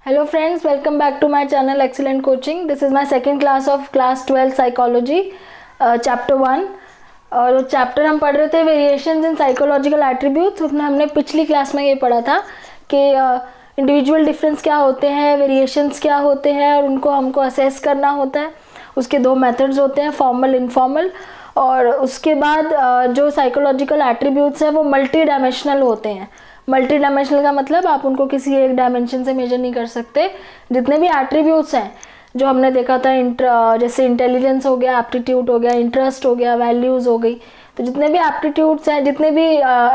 Hello friends, welcome back to my channel Excellent Coaching. This is my second class of class 12 psychology, chapter 1. और chapter हम पढ़ रहे थे variations in psychological attributes. उसमें हमने पिछली क्लास में ये पढ़ा था कि इंडिविजुअल डिफरेंस क्या होते हैं, वेरिएशंस क्या होते हैं और उनको हमको असेस करना होता है. उसके दो मेथड्स होते हैं, फॉर्मल, इनफॉर्मल. और उसके बाद जो साइकोलॉजिकल एट्रीब्यूट्स हैं वो मल्टी डायमेंशनल होते हैं. मल्टी डायमेंशनल का मतलब आप उनको किसी एक डायमेंशन से मेजर नहीं कर सकते. जितने भी एट्रीब्यूट्स हैं जो हमने देखा था, जैसे इंटेलिजेंस हो गया, एप्टीट्यूड हो गया, इंटरेस्ट हो गया, वैल्यूज़ हो गई, तो जितने भी एप्टीट्यूड्स हैं, जितने भी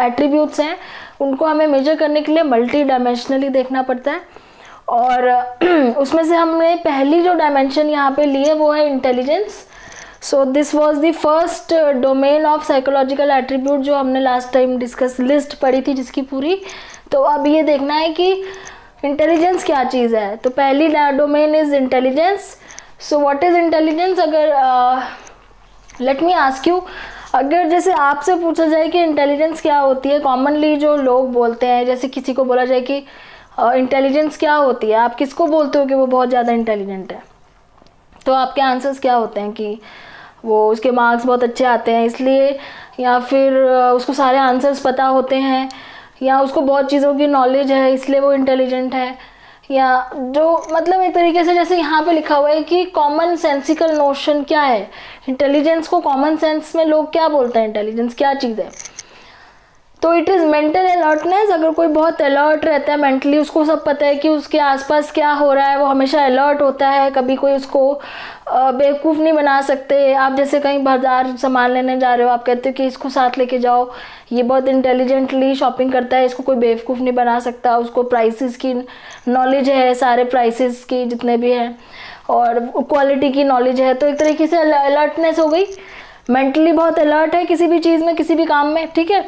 एट्रीब्यूट्स हैं, उनको हमें मेजर करने के लिए मल्टी डायमेंशनली देखना पड़ता है. और उसमें से हमने पहली जो डायमेंशन यहाँ पे ली है वो है intelligence. So this was the first domain of psychological attribute जो हमने लास्ट टाइम डिस्कस लिस्ट पढ़ी थी जिसकी पूरी. तो अब ये देखना है कि इंटेलिजेंस क्या चीज़ है. तो पहली domain is intelligence. So what is intelligence? अगर लेट मी आस्क यू, अगर जैसे आपसे पूछा जाए कि इंटेलिजेंस क्या होती है, कॉमनली जो लोग बोलते हैं, जैसे किसी को बोला जाए कि इंटेलिजेंस क्या होती है, आप किसको बोलते हो कि वो बहुत ज़्यादा इंटेलिजेंट है? तो आपके आंसर्स क्या होते हैं कि वो उसके मार्क्स बहुत अच्छे आते हैं इसलिए, या फिर उसको सारे आंसर्स पता होते हैं, या उसको बहुत चीज़ों की नॉलेज है इसलिए वो इंटेलिजेंट है, या जो मतलब एक तरीके से जैसे यहाँ पे लिखा हुआ है कि कॉमन सेंसिकल नोशन क्या है. इंटेलिजेंस को कॉमन सेंस में लोग क्या बोलते हैं, इंटेलिजेंस क्या चीज़ है? तो इट इज़ मेंटल अलर्टनेस. अगर कोई बहुत अलर्ट रहता है मेंटली, उसको सब पता है कि उसके आसपास क्या हो रहा है, वो हमेशा अलर्ट होता है, कभी कोई उसको बेवकूफ़ नहीं बना सकते. आप जैसे कहीं बाजार सामान लेने जा रहे हो, आप कहते हो कि इसको साथ लेके जाओ, ये बहुत इंटेलिजेंटली शॉपिंग करता है, इसको कोई बेवकूफ़ नहीं बना सकता, उसको प्राइसेस की नॉलेज है, सारे प्राइसेस की जितने भी हैं, और क्वालिटी की नॉलेज है. तो एक तरीके से अलर्टनेस हो गई, मेंटली बहुत अलर्ट है किसी भी चीज़ में, किसी भी काम में. ठीक है.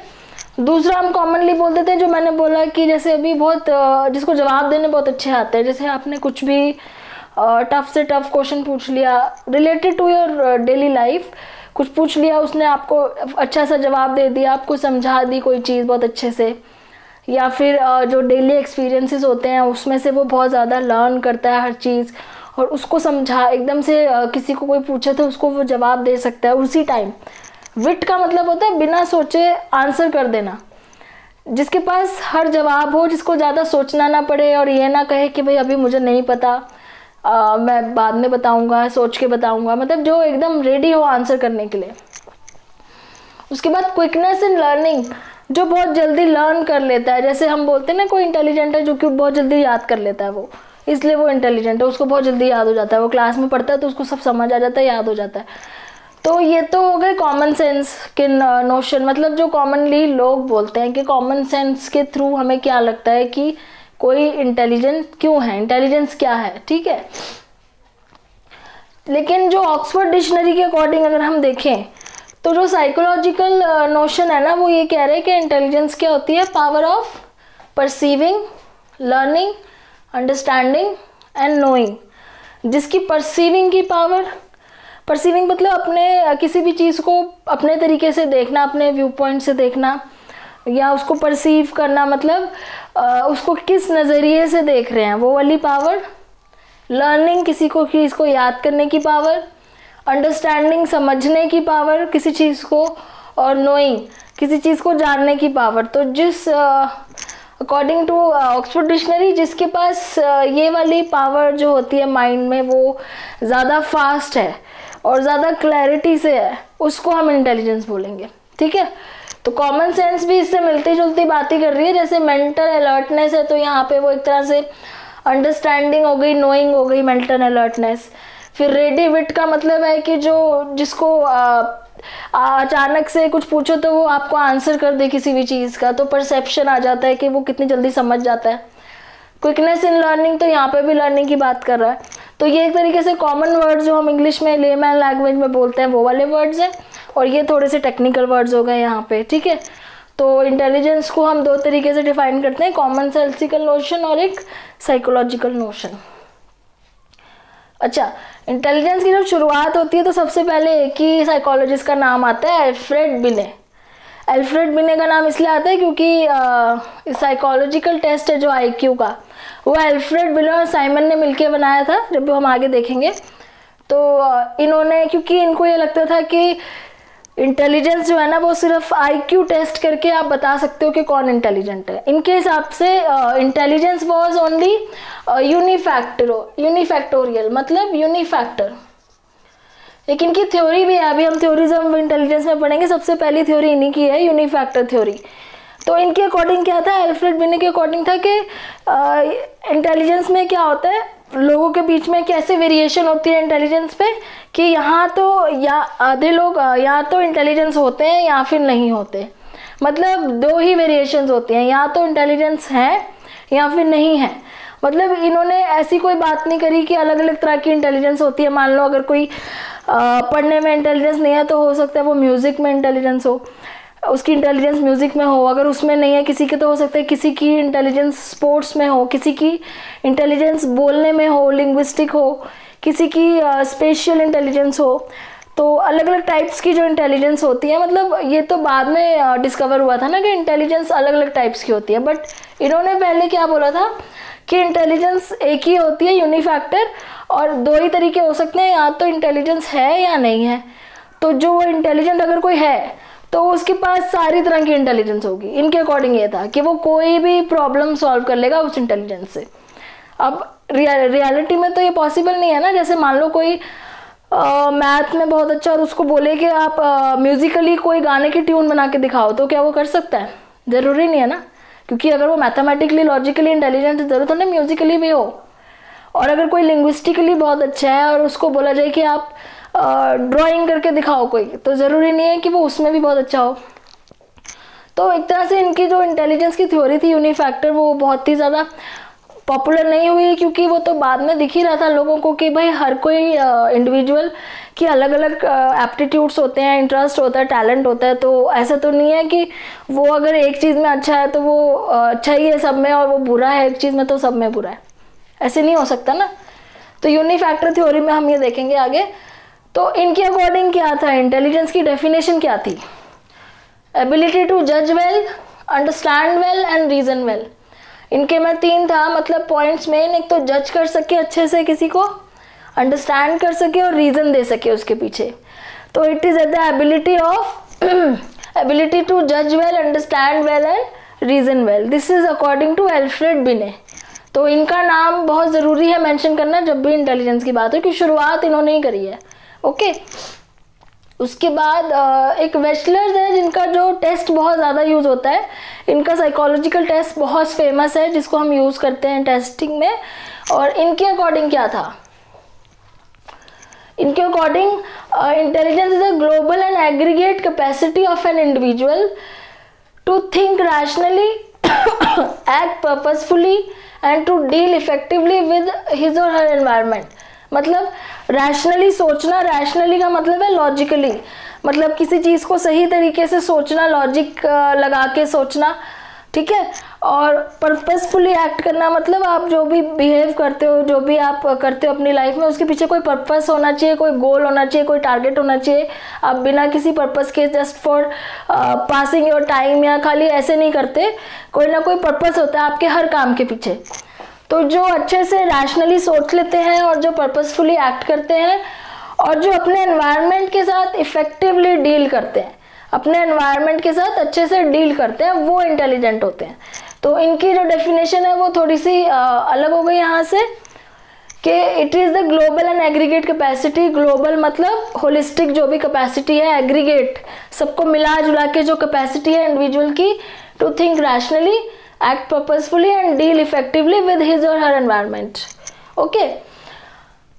दूसरा हम कॉमनली बोल देते हैं, जो मैंने बोला कि जैसे अभी बहुत जिसको जवाब देने बहुत अच्छे आते हैं. जैसे आपने कुछ भी टफ से टफ क्वेश्चन पूछ लिया related to your daily life, कुछ पूछ लिया, उसने आपको अच्छा सा जवाब दे दिया, आपको समझा दी कोई चीज़ बहुत अच्छे से. या फिर जो डेली एक्सपीरियंसेस होते हैं उसमें से वो बहुत ज़्यादा लर्न करता है हर चीज़, और उसको समझा एकदम से किसी को कोई पूछे तो उसको वो जवाब दे सकता है उसी टाइम. विट का मतलब होता है बिना सोचे आंसर कर देना. जिसके पास हर जवाब हो, जिसको ज़्यादा सोचना ना पड़े और ये ना कहे कि भाई अभी मुझे नहीं पता, मैं बाद में बताऊंगा, सोच के बताऊंगा. मतलब जो एकदम रेडी हो आंसर करने के लिए. उसके बाद क्विकनेस इन लर्निंग, जो बहुत जल्दी लर्न कर लेता है. जैसे हम बोलते हैं ना कोई इंटेलिजेंट है जो कि बहुत जल्दी याद कर लेता है, वो इसलिए वो इंटेलिजेंट है, उसको बहुत जल्दी याद हो जाता है. वो क्लास में पढ़ता है तो उसको सब समझ आ जाता है, याद हो जाता है. तो ये तो हो गए कॉमन सेंस के नोशन, मतलब जो कॉमनली लोग बोलते हैं कि कॉमन सेंस के थ्रू हमें क्या लगता है कि कोई इंटेलिजेंट क्यों है, इंटेलिजेंस क्या है. ठीक है. लेकिन जो ऑक्सफोर्ड डिक्शनरी के अकॉर्डिंग अगर हम देखें तो जो साइकोलॉजिकल नोशन है ना, वो ये कह रहे हैं कि इंटेलिजेंस क्या होती है? Power of perceiving, learning, understanding and knowing. जिसकी परसीविंग की पावर, परसीविंग मतलब अपने किसी भी चीज़ को अपने तरीके से देखना, अपने व्यू पॉइंट से देखना, या उसको परसीव करना, मतलब उसको किस नज़रिए से देख रहे हैं, वो वाली पावर. लर्निंग किसी को चीज़ को याद करने की पावर. अंडरस्टैंडिंग समझने की पावर किसी चीज़ को. और नोइंग किसी चीज़ को जानने की पावर. तो जिस अकॉर्डिंग टू ऑक्सफोर्ड डिक्शनरी जिसके पास ये वाली पावर जो होती है माइंड में, वो ज़्यादा फास्ट है और ज़्यादा क्लैरिटी से है, उसको हम इंटेलिजेंस बोलेंगे. ठीक है. तो कॉमन सेंस भी इससे मिलती जुलती बात ही कर रही है. जैसे मेंटल अलर्टनेस है तो यहाँ पे वो एक तरह से अंडरस्टैंडिंग हो गई, नोइंग हो गई, मेंटल अलर्टनेस. फिर रेडी विट का मतलब है कि जिसको अचानक से कुछ पूछो तो वो आपको आंसर कर दे किसी भी चीज़ का, तो परसेप्शन आ जाता है कि वो कितनी जल्दी समझ जाता है. क्विकनेस इन लर्निंग, तो यहाँ पे भी लर्निंग की बात कर रहा है. तो ये एक तरीके से कॉमन वर्ड्स जो हम इंग्लिश में लेमैन लैंग्वेज में बोलते हैं वो वाले वर्ड्स हैं, और ये थोड़े से टेक्निकल वर्ड्स हो गए यहाँ पे. ठीक है. तो इंटेलिजेंस को हम दो तरीके से डिफाइन करते हैं, कॉमन सेंसिकल नोशन और एक साइकोलॉजिकल नोशन. अच्छा, इंटेलिजेंस की जब शुरुआत होती है तो सबसे पहले एक ही साइकोलॉजिस्ट का नाम आता है, अल्फ्रेड बिने. अल्फ्रेड बिने का नाम इसलिए आता है क्योंकि साइकोलॉजिकल टेस्ट है जो IQ का, वो अल्फ्रेड बिने और साइमन ने मिलकर बनाया था, जब हम आगे देखेंगे। तो इन्होंने, क्योंकि इनको ये लगता था कि इंटेलिजेंस जो है ना वो सिर्फ IQ टेस्ट करके आप बता सकते हो कि कौन इंटेलिजेंट है। इनके हिसाब से इंटेलिजेंस वाज ओनली यूनिफैक्टोरियल, मतलब यूनिफैक्टर। लेकिन इनकी थ्योरी भी है, अभी हम थ्योरीज ऑफ इंटेलिजेंस में पढ़ेंगे, सबसे पहली थ्योरी इन्हीं की है, यूनिफैक्टर थ्योरी। तो इनके अकॉर्डिंग क्या था, अल्फ्रेड बिने के अकॉर्डिंग था कि इंटेलिजेंस में क्या होता है, लोगों के बीच में कैसे वेरिएशन होती है इंटेलिजेंस पे, कि यहाँ तो या आधे लोग या तो इंटेलिजेंस होते हैं या फिर नहीं होते, मतलब दो ही वेरिएशंस होती हैं, या तो इंटेलिजेंस है या फिर नहीं है। मतलब इन्होंने ऐसी कोई बात नहीं करी कि अलग अलग तरह की इंटेलिजेंस होती है। मान लो अगर कोई पढ़ने में इंटेलिजेंस नहीं है तो हो सकता है वो म्यूज़िक में इंटेलिजेंस हो, उसकी इंटेलिजेंस म्यूज़िक में हो। अगर उसमें नहीं है किसी के तो हो सकता है किसी की इंटेलिजेंस स्पोर्ट्स में हो, किसी की इंटेलिजेंस बोलने में हो, लिंग्विस्टिक हो, किसी की स्पेशल इंटेलिजेंस हो। तो अलग अलग टाइप्स की जो इंटेलिजेंस होती है, मतलब ये तो बाद में डिस्कवर हुआ था ना कि इंटेलिजेंस अलग अलग टाइप्स की होती है, बट इन्होंने पहले क्या बोला था कि इंटेलिजेंस एक ही होती है, यूनिफैक्टर, और दो ही तरीके हो सकते हैं, या तो इंटेलिजेंस है या नहीं है। तो जो इंटेलिजेंट अगर कोई है तो उसके पास सारी तरह की इंटेलिजेंस होगी। इनके अकॉर्डिंग ये था कि वो कोई भी प्रॉब्लम सॉल्व कर लेगा उस इंटेलिजेंस से। अब रियलिटी में तो ये पॉसिबल नहीं है ना। जैसे मान लो कोई मैथ में बहुत अच्छा और उसको बोले कि आप म्यूजिकली कोई गाने की ट्यून बना के दिखाओ, तो क्या वो कर सकता है? ज़रूरी नहीं है ना, क्योंकि अगर वो मैथमेटिकली लॉजिकली इंटेलिजेंट ज़रूरत है ना म्यूजिकली भी हो। और अगर कोई लिंग्विस्टिकली बहुत अच्छा है और उसको बोला जाए कि आप ड्राइंग करके दिखाओ कोई, तो ज़रूरी नहीं है कि वो उसमें भी बहुत अच्छा हो। तो एक तरह से इनकी जो इंटेलिजेंस की थ्योरी थी यूनिफैक्टर, वो बहुत ही ज़्यादा पॉपुलर नहीं हुई, क्योंकि वो तो बाद में दिख ही रहा था लोगों को कि भाई हर कोई इंडिविजुअल की अलग अलग एप्टीट्यूड्स होते हैं, इंटरेस्ट होता है, टैलेंट होता है। तो ऐसा तो नहीं है कि वो अगर एक चीज़ में अच्छा है तो वो अच्छा ही है सब में, और वो बुरा है एक चीज़ में तो सब में बुरा है, ऐसे नहीं हो सकता ना। तो यूनिफैक्टर थ्योरी में हम ये देखेंगे आगे। तो इनके अकॉर्डिंग क्या था, इंटेलिजेंस की डेफिनेशन क्या थी? एबिलिटी टू जज well, understand well and reason well. इनके में 3 था, मतलब पॉइंट्स मेन। एक तो जज कर सके अच्छे से किसी को, अंडरस्टैंड कर सके और रीजन दे सके उसके पीछे। तो it is the ability of ability to जज well, understand well and reason well. This is according to Alfred Binet. तो इनका नाम बहुत ज़रूरी है मेंशन करना जब भी इंटेलिजेंस की बात हो, कि शुरुआत इन्होंने ही करी है। ओके। उसके बाद एक वेस्लर्स है जिनका जो टेस्ट बहुत ज़्यादा यूज़ होता है। इनका साइकोलॉजिकल टेस्ट बहुत फेमस है जिसको हम यूज़ करते हैं टेस्टिंग में। और इनके अकॉर्डिंग क्या था, इनके according intelligence is a global and aggregate capacity of an individual to think rationally, act purposefully and to deal effectively with his or her environment। मतलब रैशनली सोचना, रैशनली का मतलब है लॉजिकली, मतलब किसी चीज़ को सही तरीके से सोचना, लॉजिक लगा के सोचना, ठीक है। और पर्पसफुली एक्ट करना, मतलब आप जो भी बिहेव करते हो, जो भी आप करते हो अपनी लाइफ में, उसके पीछे कोई पर्पस होना चाहिए, कोई गोल होना चाहिए, कोई टारगेट होना चाहिए। आप बिना किसी पर्पस के just for passing your time या खाली ऐसे नहीं करते, कोई ना कोई पर्पस होता है आपके हर काम के पीछे। तो जो अच्छे से रैशनली सोच लेते हैं और जो पर्पसफुली एक्ट करते हैं और जो अपने एनवायरनमेंट के साथ इफेक्टिवली डील करते हैं, अपने एनवायरनमेंट के साथ अच्छे से डील करते हैं, वो इंटेलिजेंट होते हैं। तो इनकी जो डेफिनेशन है वो थोड़ी सी अलग हो गई यहाँ से, कि it is the global and aggregate capacity. Global मतलब होलिस्टिक जो भी कैपेसिटी है, एग्रीगेट सबको मिला जुला के जो कैपेसिटी है इंडिविजुअल की, to think rationally, act purposefully and deal effectively with his or her environment. Okay.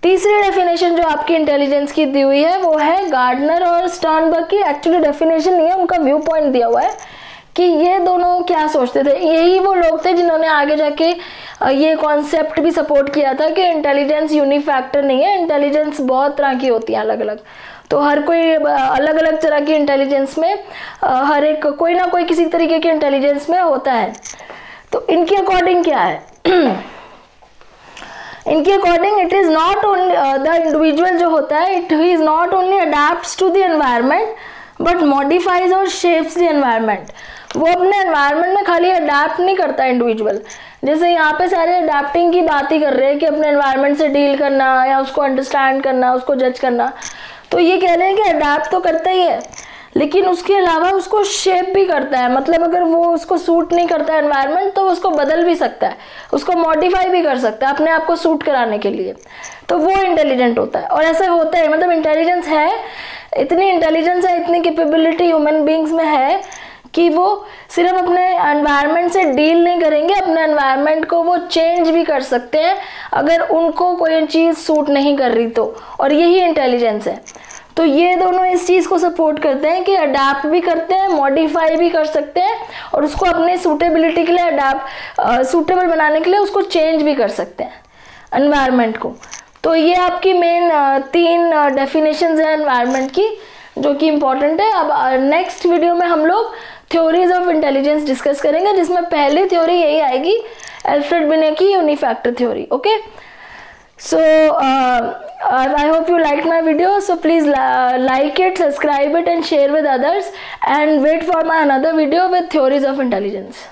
तीसरी डेफिनेशन जो आपकी इंटेलिजेंस की दी हुई है वो है गार्डनर और स्टर्नबर्ग की। एक्चुअली डेफिनेशन नहीं है, उनका व्यू पॉइंट दिया हुआ है कि ये दोनों क्या सोचते थे। यही वो लोग थे जिन्होंने आगे जाके ये कॉन्सेप्ट भी सपोर्ट किया था कि इंटेलिजेंस यूनिफैक्टर नहीं है, इंटेलिजेंस बहुत तरह की होती है, अलग अलग। तो हर कोई अलग अलग तरह की इंटेलिजेंस में, हर एक कोई ना कोई किसी तरीके की इंटेलिजेंस में होता है। तो इनके अकॉर्डिंग क्या है, इनके according it is not only the individual जो होता है, it is not only adapts to the environment but modifies और शेप्स द एनवायरनमेंट। वो अपने एनवायरनमेंट में खाली अडेप्ट नहीं करता इंडिविजुअल, जैसे यहाँ पे सारे अडेप्टिंग की बात ही कर रहे हैं कि अपने एनवायरनमेंट से डील करना या उसको अंडरस्टैंड करना, उसको जज करना, तो ये कह रहे हैं कि अडेप्ट तो करता ही है लेकिन उसके अलावा उसको शेप भी करता है। मतलब अगर वो उसको सूट नहीं करता है एनवायरनमेंट तो उसको बदल भी सकता है, उसको मॉडिफाई भी कर सकता है अपने आप को सूट कराने के लिए, तो वो इंटेलिजेंट होता है। और ऐसा होता है, मतलब इंटेलिजेंस है, इतनी इंटेलिजेंस है, इतनी कैपेबिलिटी ह्यूमन बींग्स में है कि वो सिर्फ अपने एनवायरनमेंट से डील नहीं करेंगे, अपने एनवायरनमेंट को वो चेंज भी कर सकते हैं अगर उनको कोई चीज़ सूट नहीं कर रही तो, और यही इंटेलिजेंस है। तो ये दोनों इस चीज़ को सपोर्ट करते हैं कि अडाप्ट भी करते हैं, मॉडिफाई भी कर सकते हैं और उसको अपने सूटेबिलिटी के लिए सूटेबल बनाने के लिए उसको चेंज भी कर सकते हैं एनवायरनमेंट को। तो ये आपकी मेन 3 डेफिनेशंस हैं एनवायरनमेंट की जो कि इम्पॉर्टेंट है। अब नेक्स्ट वीडियो में हम लोग थ्योरीज ऑफ इंटेलिजेंस डिस्कस करेंगे, जिसमें पहली थ्योरी यही आएगी, एल्फ्रेड बिने की unifactor theory. Okay, so I hope you liked my video, so please like it, subscribe it and share with others, and wait for my another video with theories of intelligence.